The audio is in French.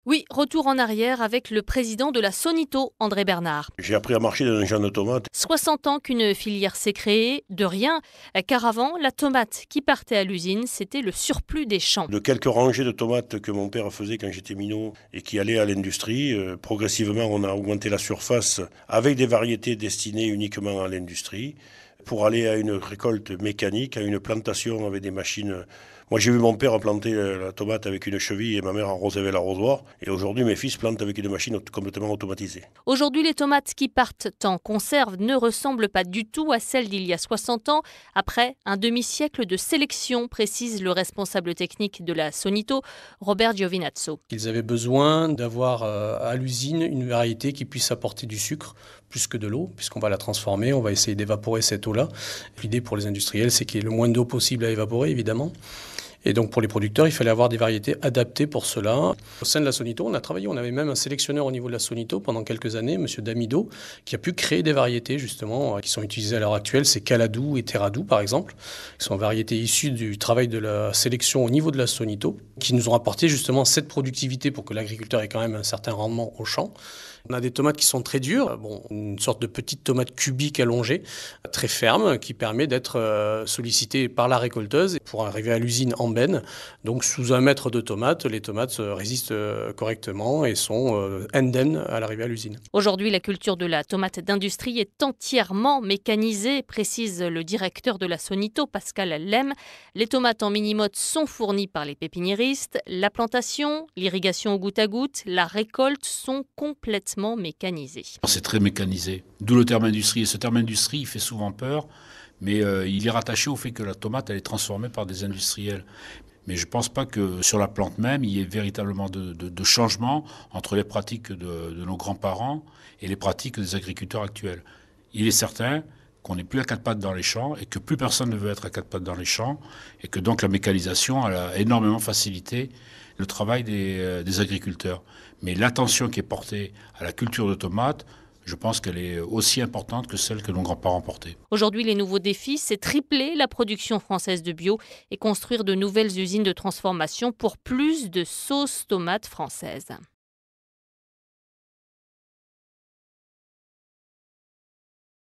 Oui, retour en arrière avec le président de la Sonito, André Bernard. J'ai appris à marcher dans un champ de tomates. 60 ans qu'une filière s'est créée, de rien, car avant, la tomate qui partait à l'usine, c'était le surplus des champs. De quelques rangées de tomates que mon père faisait quand j'étais minot et qui allaient à l'industrie, progressivement on a augmenté la surface avec des variétés destinées uniquement à l'industrie pour aller à une récolte mécanique, à une plantation avec des machines. Moi j'ai vu mon père planter la tomate avec une cheville et ma mère arroser avec l'arrosoir. Et aujourd'hui mes fils plantent avec une machine complètement automatisée. Aujourd'hui, les tomates qui partent en conserve ne ressemblent pas du tout à celles d'il y a 60 ans, après un demi-siècle de sélection, précise le responsable technique de la Sonito, Robert Giovinazzo. Ils avaient besoin d'avoir à l'usine une variété qui puisse apporter du sucre plus que de l'eau, puisqu'on va la transformer, on va essayer d'évaporer cette eau-là. L'idée pour les industriels, c'est qu'il y ait le moins d'eau possible à évaporer, évidemment. Et donc pour les producteurs, il fallait avoir des variétés adaptées pour cela. Au sein de la Sonito, on a travaillé, on avait même un sélectionneur au niveau de la Sonito pendant quelques années, M. Damido, qui a pu créer des variétés justement qui sont utilisées à l'heure actuelle. C'est Caladou et Terradou par exemple, qui sont variétés issues du travail de la sélection au niveau de la Sonito, qui nous ont apporté justement cette productivité pour que l'agriculteur ait quand même un certain rendement au champ. On a des tomates qui sont très dures, une sorte de petite tomate cubique allongée, très ferme, qui permet d'être sollicitée par la récolteuse pour arriver à l'usine en benne. Donc sous 1 mètre de tomates, les tomates résistent correctement et sont indemnes à l'arrivée à l'usine. Aujourd'hui, la culture de la tomate d'industrie est entièrement mécanisée, précise le directeur de la Sonito, Pascal Lem. Les tomates en mini-motte sont fournies par les pépiniéristes. La plantation, l'irrigation au goutte à goutte, la récolte sont complètement mécanisées. C'est très mécanisé, d'où le terme industrie. Et ce terme industrie, il fait souvent peur, mais il est rattaché au fait que la tomate, elle est transformée par des industriels. Mais je ne pense pas que sur la plante même, il y ait véritablement de changement entre les pratiques de nos grands-parents et les pratiques des agriculteurs actuels. Il est certain qu'on n'est plus à 4 pattes dans les champs et que plus personne ne veut être à 4 pattes dans les champs et que donc la mécanisation a énormément facilité le travail des agriculteurs. Mais l'attention qui est portée à la culture de tomates, je pense qu'elle est aussi importante que celle que nos grands-parents portaient. Aujourd'hui, les nouveaux défis, c'est tripler la production française de bio et construire de nouvelles usines de transformation pour plus de sauces tomates françaises.